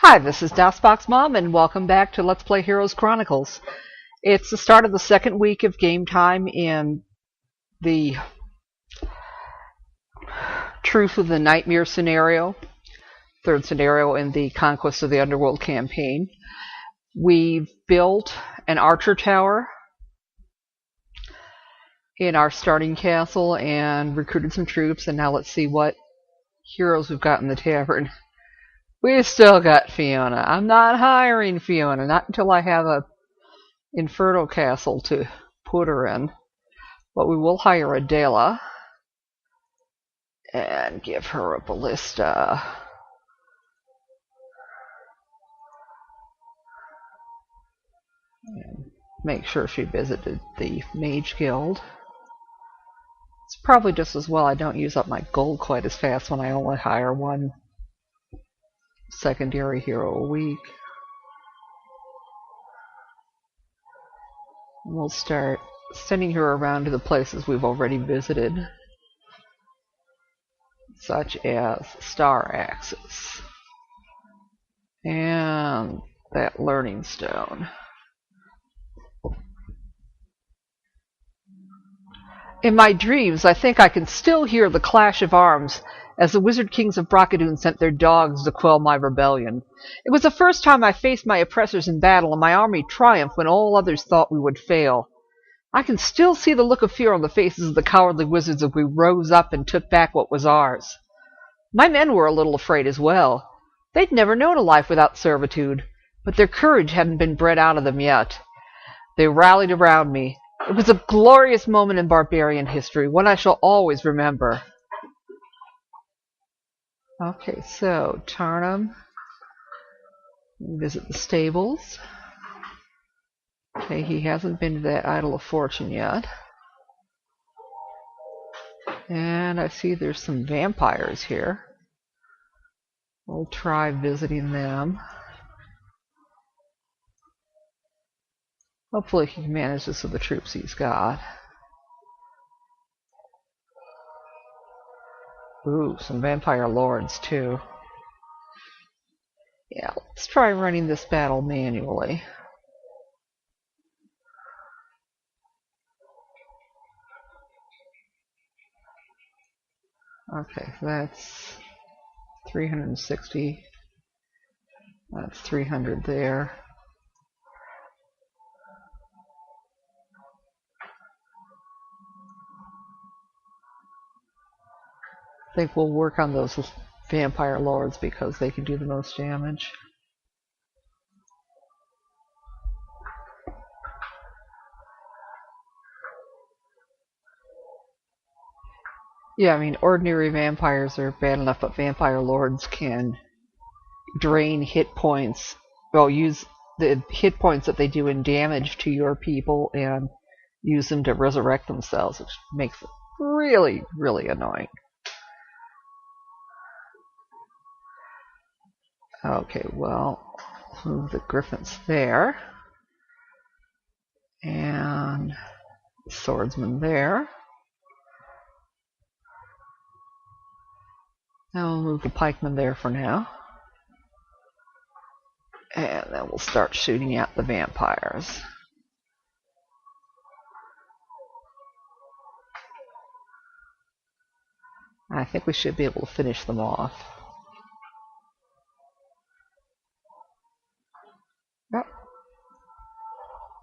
Hi, this is DOSBox Mom, and welcome back to Let's Play Heroes Chronicles. It's the start of the second week of game time in the Truth of the Nightmare scenario, third scenario in the Conquest of the Underworld campaign. We've built an archer tower in our starting castle and recruited some troops, and now let's see what heroes we've got in the tavern. We still got Fiona. I'm not hiring Fiona, not until I have a Inferno castle to put her in. But we will hire Adela and give her a ballista. And make sure she visited the Mage Guild. It's probably just as well I don't use up my gold quite as fast when I only hire one secondary hero a week. We'll start sending her around to the places we've already visited, such as Star Axis and that Learning Stone. In my dreams, I think I can still hear the clash of arms as the Wizard Kings of Brockadoon sent their dogs to quell my rebellion. It was the first time I faced my oppressors in battle, and my army triumphed when all others thought we would fail. I can still see the look of fear on the faces of the cowardly wizards as we rose up and took back what was ours. My men were a little afraid as well. They'd never known a life without servitude, but their courage hadn't been bred out of them yet. They rallied around me. It was a glorious moment in barbarian history, one I shall always remember. Okay, so Tarnum, visit the stables. Okay, he hasn't been to that Idol of Fortune yet. And I see there's some vampires here. We'll try visiting them. Hopefully he can manage this with the troops he's got. Ooh, some vampire lords too. Yeah, let's try running this battle manually. Okay, that's 360. That's 300 there. I think we'll work on those vampire lords because they can do the most damage. Yeah, I mean, ordinary vampires are bad enough, but vampire lords can drain hit points. Well, use the hit points that they do in damage to your people and use them to resurrect themselves, which makes it really, really annoying. Okay, well, move the griffins there. And the swordsman there. Now we'll move the pikemen there for now. And then we'll start shooting at the vampires. I think we should be able to finish them off. Yep.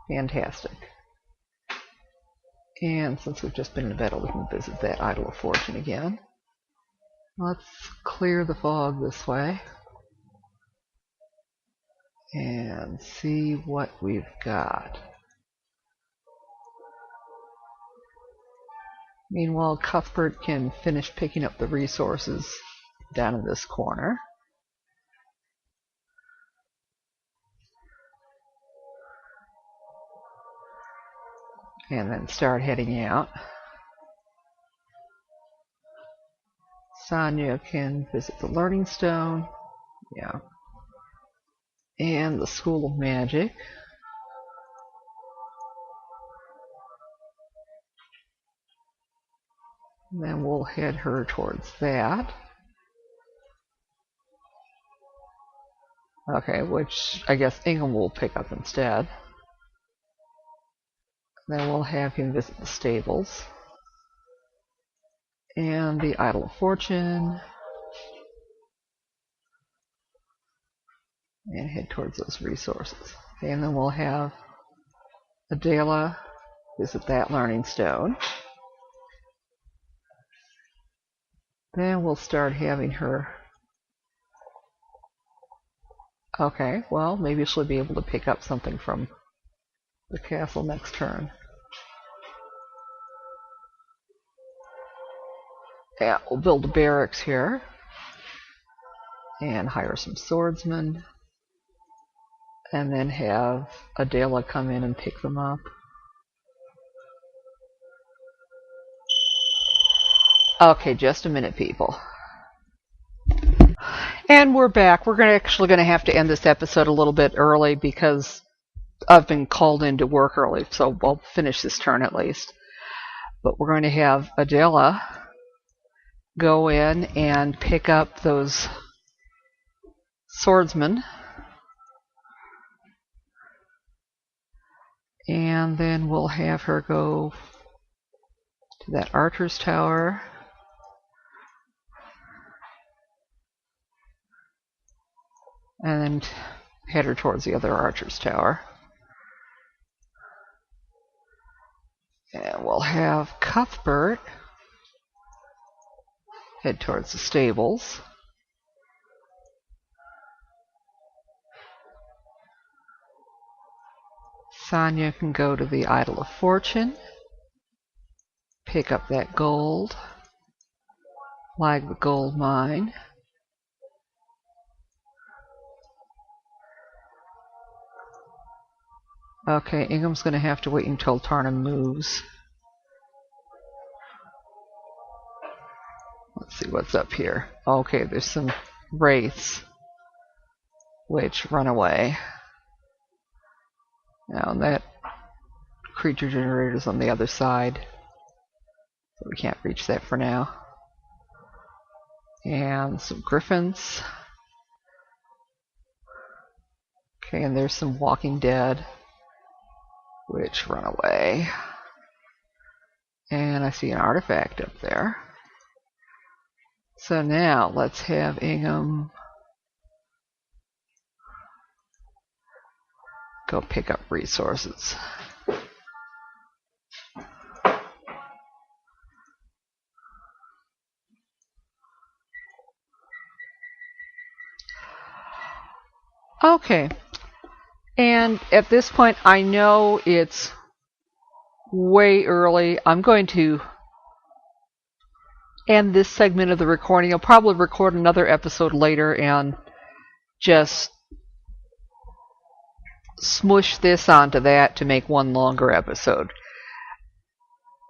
Fantastic. And since we've just been in battle, we can visit that Idol of Fortune again. Let's clear the fog this way. And see what we've got. Meanwhile, Cuthbert can finish picking up the resources down in this corner. And then start heading out. Sonia can visit the Learning Stone. Yeah. And the School of Magic. And then we'll head her towards that. Okay, which I guess Ingham will pick up instead. Then we'll have him visit the stables. And the Idol of Fortune. And head towards those resources. Okay, and then we'll have Adela visit that Learning Stone. Then we'll start having her... Okay, well, maybe she'll be able to pick up something from the castle next turn. Yeah, we'll build a barracks here. And hire some swordsmen. And then have Adela come in and pick them up. Okay, just a minute, people. And we're back. We're actually going to have to end this episode a little bit early because I've been called in to work early, so I'll finish this turn at least. But we're going to have Adela go in and pick up those swordsmen. And then we'll have her go to that archer's tower. And then head her towards the other archer's tower. And we'll have Cuthbert head towards the stables. Sonia can go to the Idol of Fortune, pick up that gold, flag the gold mine. Okay, Ingham's going to have to wait until Tarnum moves. Let's see what's up here. Okay, there's some wraiths which run away. Now that creature generator is on the other side, so we can't reach that for now. And some griffins. Okay, and there's some walking dead which run away. And I see an artifact up there. So now let's have Ingham go pick up resources. Okay. And at this point, I know it's way early. I'm going to end this segment of the recording. I'll probably record another episode later and just smush this onto that to make one longer episode.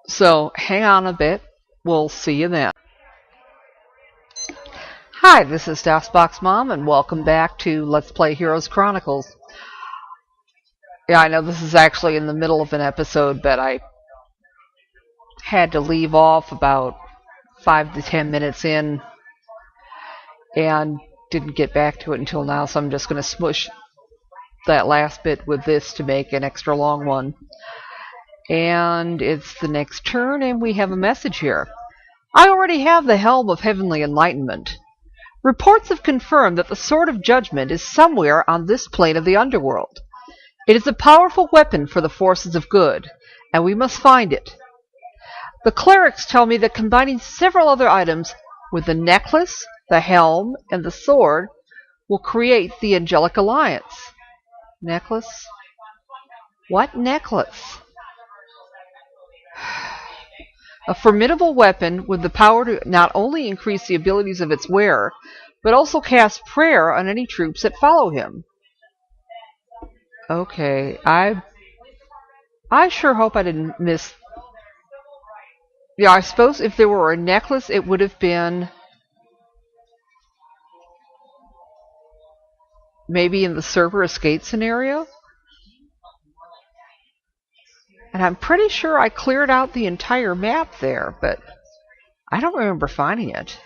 So hang on a bit. We'll see you then. Hi, this is DOSBox Mom, and welcome back to Let's Play Heroes Chronicles. Yeah, I know this is actually in the middle of an episode, but I had to leave off about 5 to 10 minutes in and didn't get back to it until now, so I'm just going to smush that last bit with this to make an extra long one. And it's the next turn, and we have a message here. I already have the Helm of Heavenly Enlightenment. Reports have confirmed that the Sword of Judgment is somewhere on this plane of the underworld. It is a powerful weapon for the forces of good, and we must find it. The clerics tell me that combining several other items with the necklace, the helm, and the sword will create the Angelic Alliance. Necklace? What necklace? A formidable weapon with the power to not only increase the abilities of its wearer, but also cast prayer on any troops that follow him. Okay, I sure hope I didn't miss... Yeah, I suppose if there were a necklace, it would have been... maybe in the server escape scenario? And I'm pretty sure I cleared out the entire map there, but I don't remember finding it.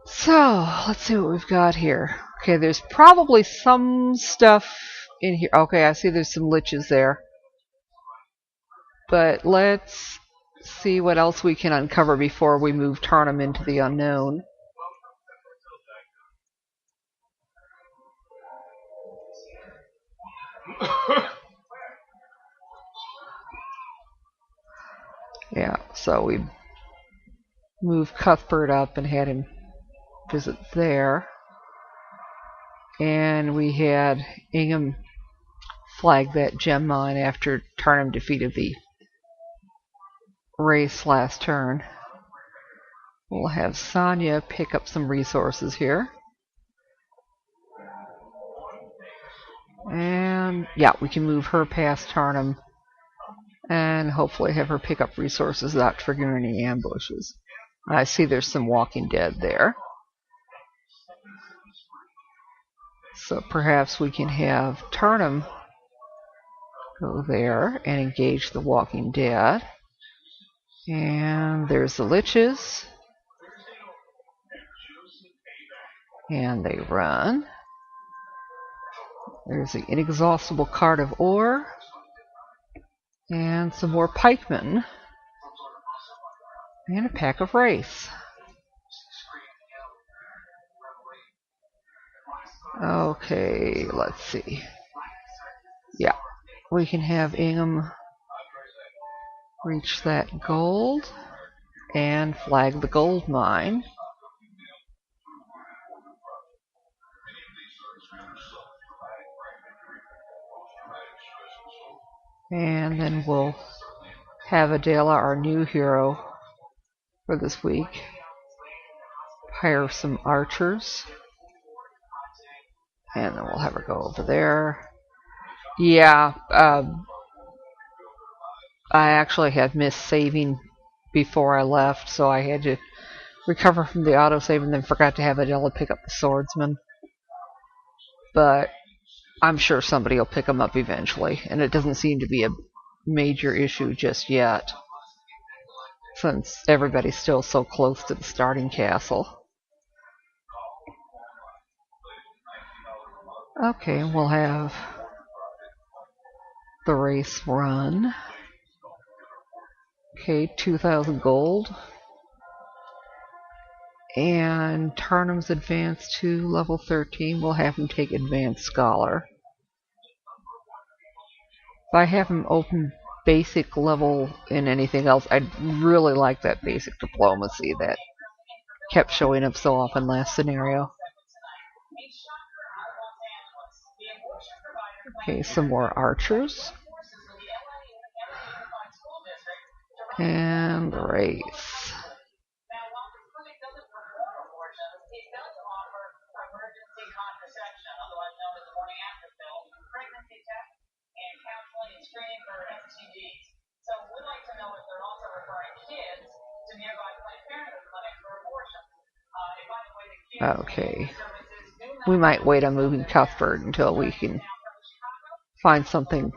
So, let's see what we've got here. Okay, there's probably some stuff in here. Okay, I see there's some liches there. But let's see what else we can uncover before we move Tarnum into the unknown. Yeah, so we moved Cuthbert up and had him visit there. And we had Ingham flag that gem mine after Tarnum defeated the race last turn. We'll have Sonia pick up some resources here. And yeah, we can move her past Tarnum and hopefully have her pick up resources without triggering any ambushes. I see there's some Walking Dead there. So perhaps we can have Tarnum go there and engage the Walking Dead. And there's the liches. And they run. There's the inexhaustible cart of ore. And some more pikemen. And a pack of wraiths. Okay, let's see. Yeah, we can have Ingham reach that gold and flag the gold mine. And then we'll have Adela, our new hero for this week, hire some archers. And then we'll have her go over there. Yeah, I actually had missed saving before I left, so I had to recover from the autosave and then forgot to have Adela pick up the swordsman. But I'm sure somebody will pick them up eventually, and it doesn't seem to be a major issue just yet, since everybody's still so close to the starting castle. Okay, we'll have the race run. Okay, 2,000 gold. And Tarnum's advanced to level 13. We'll have him take Advanced Scholar. If I have him open basic level in anything else, I'd really like that basic diplomacy that kept showing up so often last scenario. Okay, some more archers. And race. Okay. We might wait on moving Cuthbert until we can find something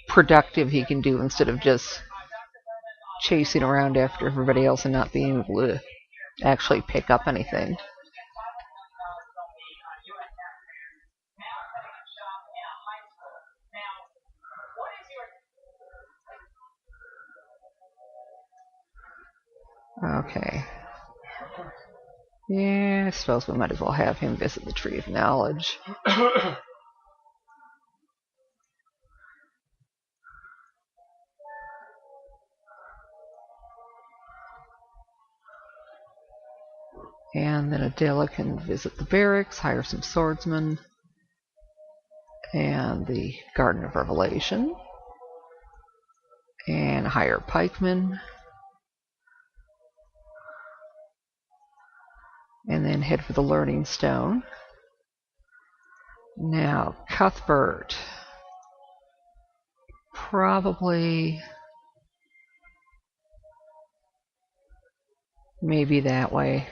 productive he can do instead of just chasing around after everybody else and not being able to actually pick up anything. Okay. Yeah, I suppose we might as well have him visit the Tree of Knowledge. And then Adela can visit the barracks, hire some swordsmen, and the Garden of Revelation, and hire pikemen, and then head for the Learning Stone. Now, Cuthbert, probably maybe that way.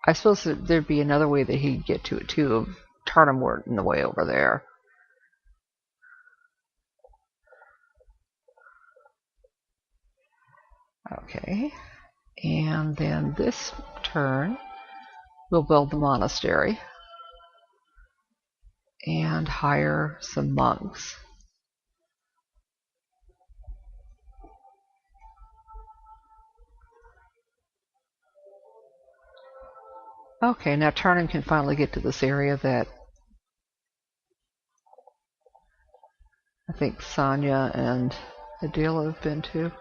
I suppose there'd be another way that he'd get to it too, if Tarnum weren't in the way over there. Okay, and then this turn we'll build the monastery. and hire some monks. Okay, now Tarnum can finally get to this area that I think Sonya and Adela have been to.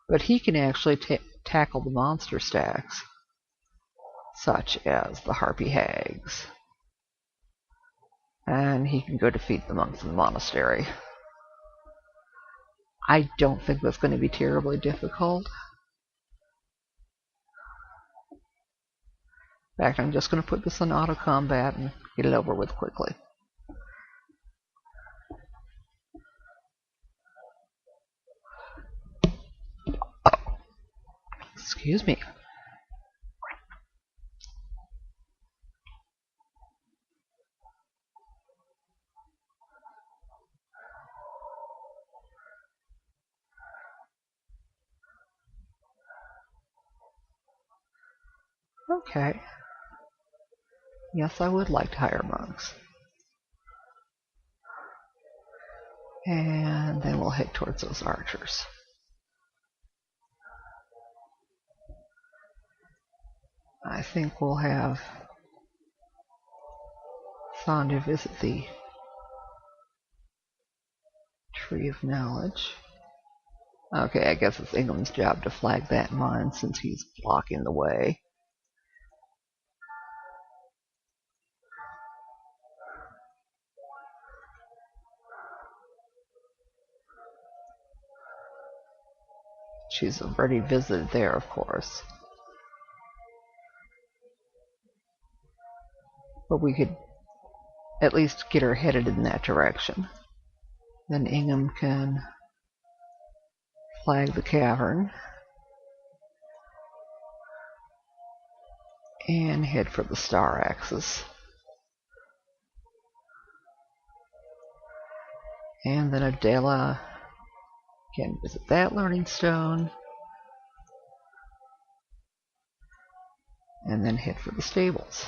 But he can actually tackle the monster stacks, such as the Harpy Hags. And he can go defeat the monks in the monastery. I don't think that's going to be terribly difficult. In fact, I'm just going to put this on auto combat and get it over with quickly. Excuse me. Okay. Yes, I would like to hire monks. And then we'll head towards those archers. I think we'll have Sonya visit the Tree of Knowledge. Okay, I guess it's Ingham's job to flag that mine since he's blocking the way. She's already visited there, of course. But we could at least get her headed in that direction. Then Ingham can flag the cavern and head for the star axis. And then Adela can visit that learning stone and then head for the stables.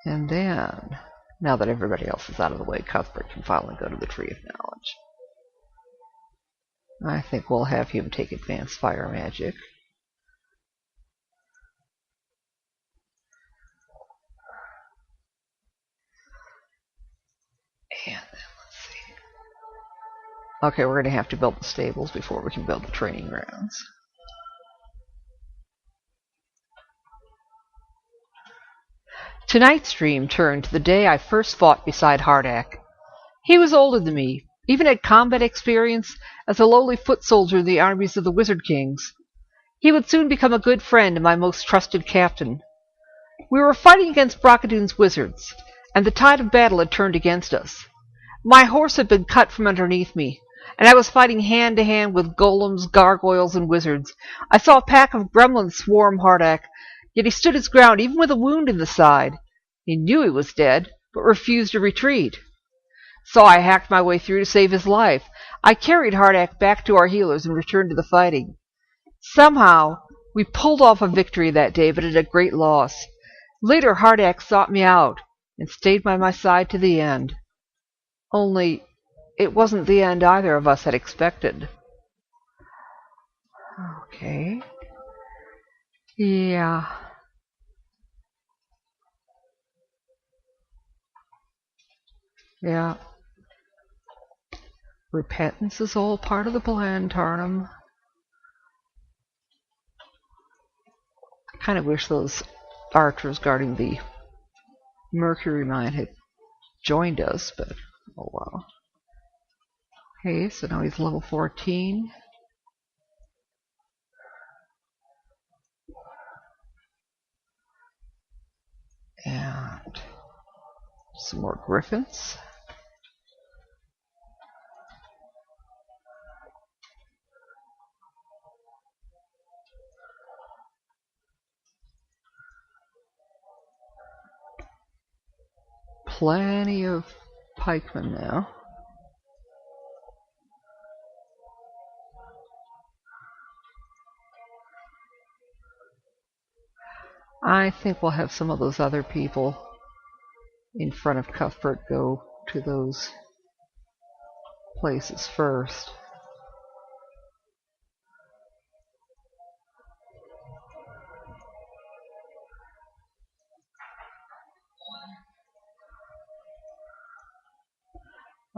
And then, now that everybody else is out of the way, Cuthbert can finally go to the Tree of Knowledge. I think we'll have him take advanced fire magic. And then let's see. Okay, we're going to have to build the stables before we can build the training grounds. Tonight's dream turned to the day I first fought beside Hardak. He was older than me, even had combat experience as a lowly foot soldier in the armies of the Wizard Kings. He would soon become a good friend and my most trusted captain. We were fighting against Brockadoon's wizards, and the tide of battle had turned against us. My horse had been cut from underneath me, and I was fighting hand to hand with golems, gargoyles, and wizards. I saw a pack of gremlins swarm Hardak, yet he stood his ground even with a wound in the side. He knew he was dead, but refused to retreat. So I hacked my way through to save his life. I carried Hardak back to our healers and returned to the fighting. Somehow, we pulled off a victory that day, but at a great loss. Later, Hardak sought me out and stayed by my side to the end. Only, it wasn't the end either of us had expected. Okay. Yeah. Yeah. Repentance is all part of the plan, Tarnum. I kind of wish those archers guarding the Mercury mine had joined us, but oh well. Okay, so now he's level 14. And some more griffins. Plenty of pikemen now. I think we'll have some of those other people in front of Cuthbert go to those places first.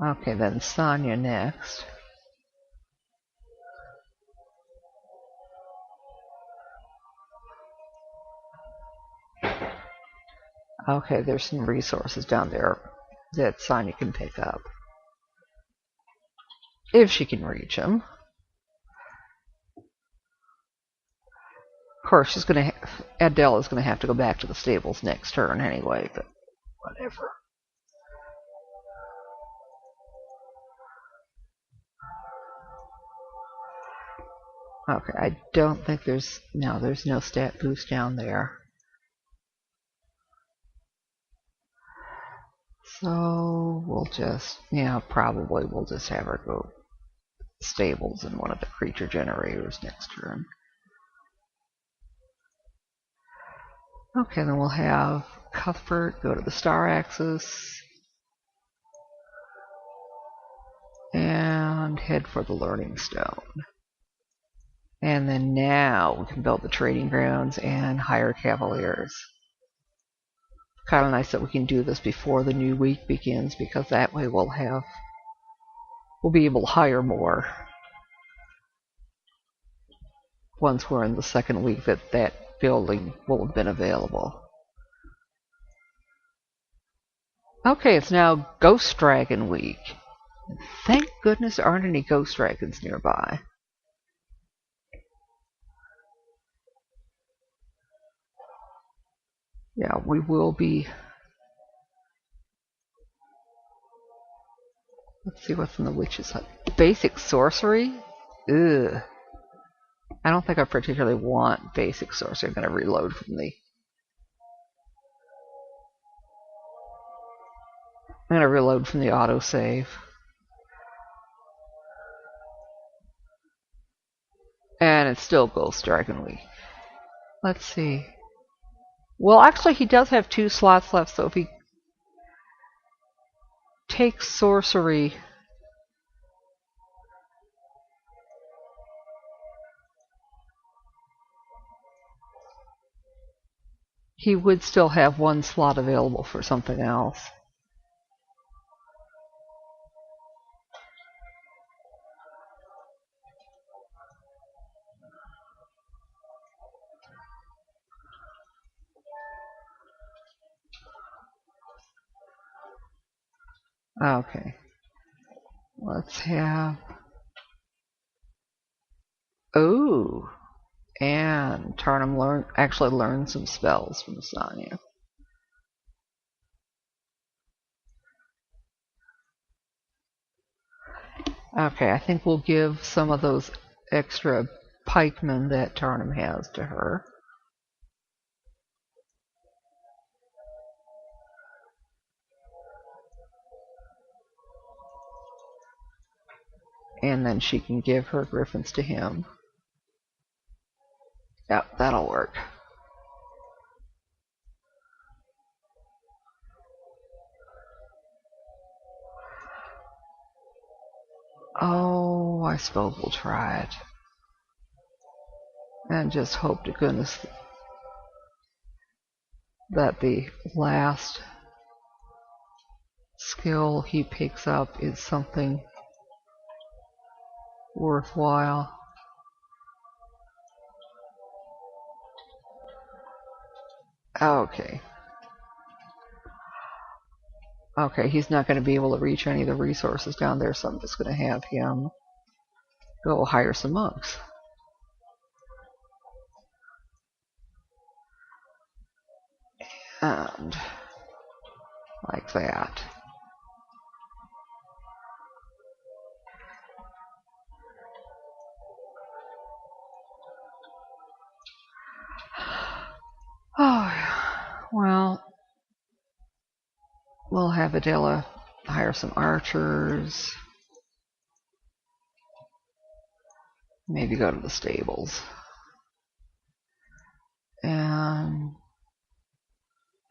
Okay, then Sonia next. Okay, there's some resources down there that Sonia can pick up. If she can reach them. Of course, Adele is going to have to go back to the stables next turn anyway, but whatever. Okay, I don't think there's no stat boost down there. So we'll just, probably we'll just have her go stables in one of the creature generators next turn. Okay, then we'll have Cuthbert go to the star axis and head for the learning stone. And then now we can build the trading grounds and hire cavaliers. Kind of nice that we can do this before the new week begins, because that way we'll be able to hire more once we're in the second week that building will have been available. Okay, it's now Ghost Dragon Week. Thank goodness there aren't any ghost dragons nearby. Yeah, we will be. Let's see what's in the witch's hut. Basic sorcery? Ugh. I don't think I particularly want basic sorcery. I'm going to reload from the. I'm going to reload from the autosave. And it's still Ghost Dragon Week. Let's see. Well, actually, he does have 2 slots left, so if he takes sorcery, he would still have 1 slot available for something else. Okay. Let's have. Oh! And Tarnum actually learned some spells from Sonia. Okay, I think we'll give some of those extra pikemen that Tarnum has to her. And then she can give her griffins to him. Yep, that'll work. Oh, I suppose we'll try it. And just hope to goodness that the last skill he picks up is something worthwhile. Okay. Okay, he's not going to be able to reach any of the resources down there, so I'm just going to have him go hire some monks. And like that. Oh, well, we'll have Adela hire some archers. Maybe go to the stables. And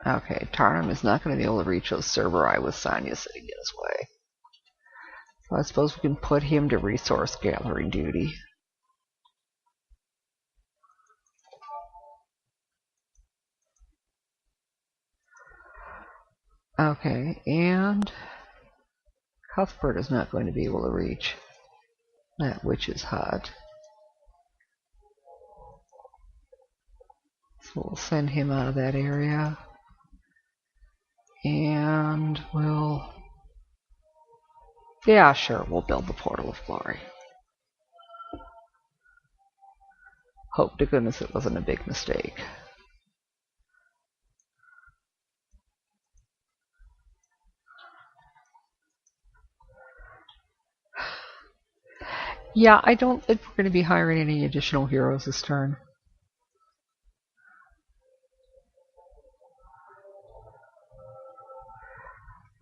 Okay, Tarnum is not going to be able to reach those Cerberus with Sonya sitting in his way. So I suppose we can put him to resource gathering duty. Okay, and Cuthbert is not going to be able to reach that witch's hut. So we'll send him out of that area. And we'll... yeah, sure, we'll build the Portal of Glory. Hope to goodness it wasn't a big mistake. Yeah, I don't think we're going to be hiring any additional heroes this turn.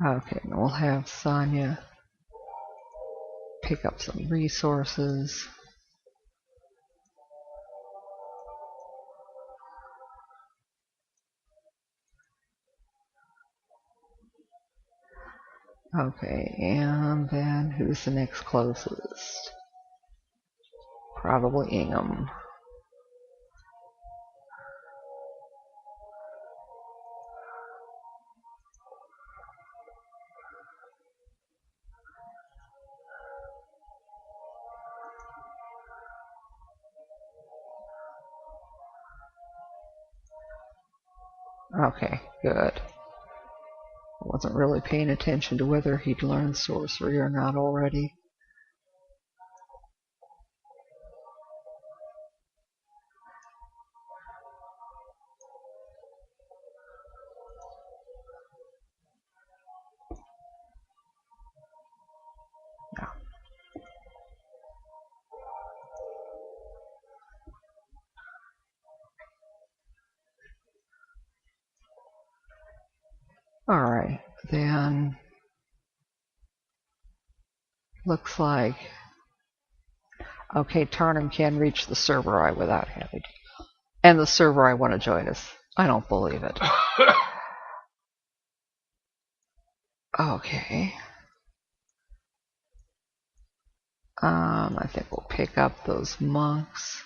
Okay, and we'll have Sonya pick up some resources. Okay, and then who's the next closest? Probably Ingham. Okay, good. I wasn't really paying attention to whether he'd learned sorcery or not already. No. Alright, then looks like... okay, Tarnum can reach the Cerberus without having to. And the Cerberus want to join us. I don't believe it. Okay. I think we'll pick up those monks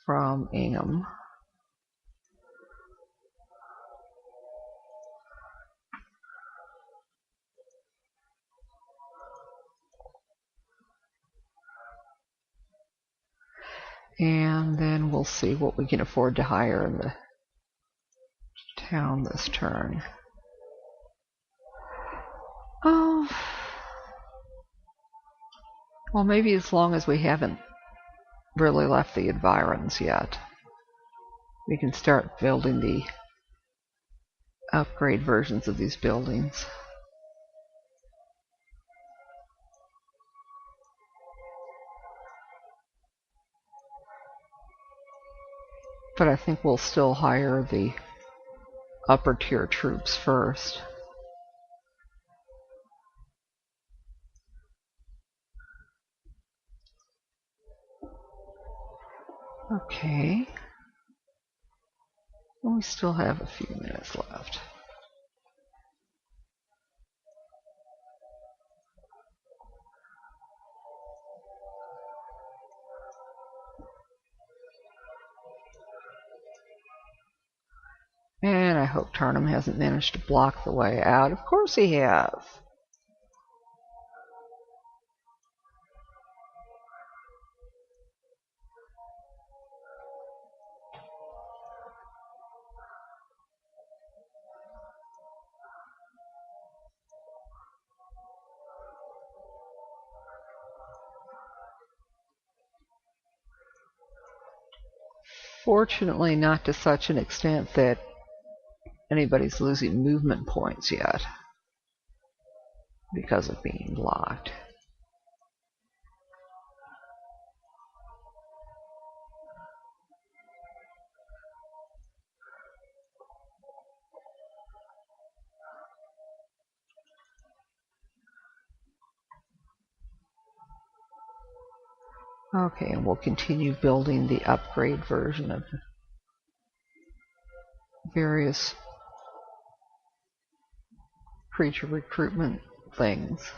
from Ingham. And then we'll see what we can afford to hire in the town this turn. Oh, well, maybe as long as we haven't really left the environs yet, we can start building the upgrade versions of these buildings. But I think we'll still hire the upper tier troops first. Okay. Well, we still have a few minutes left. And I hope Tarnum hasn't managed to block the way out. Of course he has. Fortunately, not to such an extent that anybody's losing movement points yet because of being blocked. Okay, and we'll continue building the upgrade version of various creature recruitment things.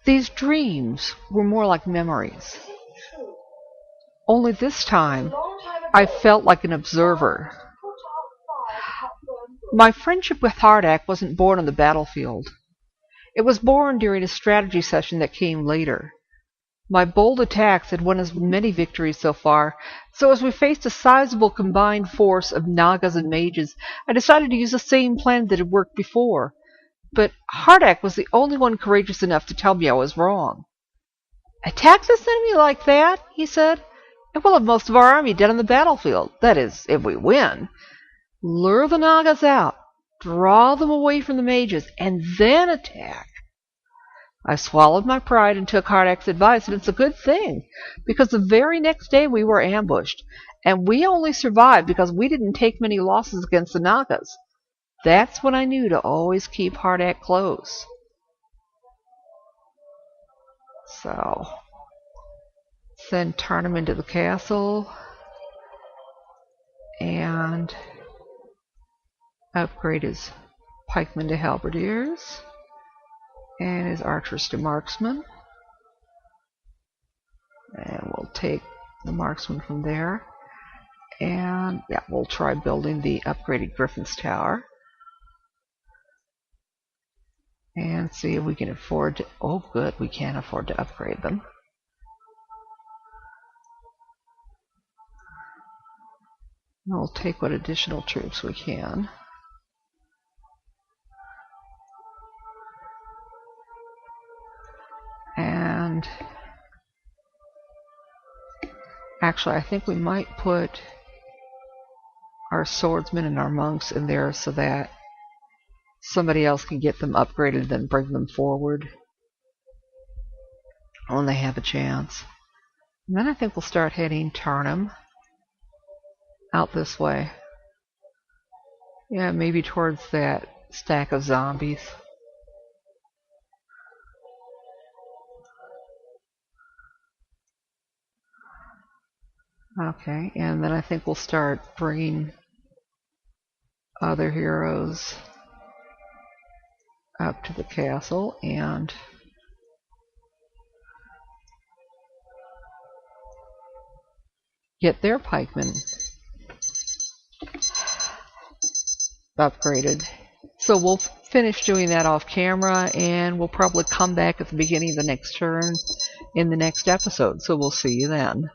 These dreams were more like memories. Only this time, I felt like an observer. My friendship with Hardak wasn't born on the battlefield. It was born during a strategy session that came later. My bold attacks had won us many victories so far, so as we faced a sizable combined force of Nagas and mages, I decided to use the same plan that had worked before. But Hardak was the only one courageous enough to tell me I was wrong. "Attack this enemy like that," he said, "and we'll have most of our army dead on the battlefield. That is, if we win. Lure the Nagas out, draw them away from the mages, and then attack." I swallowed my pride and took Hardak's advice, and it's a good thing, because the very next day we were ambushed, and we only survived because we didn't take many losses against the Nagas. That's when I knew to always keep Hardak close. So, send Tarnum into the castle and upgrade his pikemen to halberdiers and his archers to marksmen. And we'll take the marksman from there. And yeah, we'll try building the upgraded Griffin's Tower. And see if we can afford to... Oh, good, we can afford to upgrade them. And we'll take what additional troops we can. And actually, I think we might put our swordsmen and our monks in there so that somebody else can get them upgraded, then bring them forward when they have a chance. And then I think we'll start heading Tarnum out this way. Yeah, maybe towards that stack of zombies. Okay, and then I think we'll start bringing other heroes up to the castle and get their pikemen upgraded. So we'll finish doing that off camera, and we'll probably come back at the beginning of the next turn in the next episode. So we'll see you then.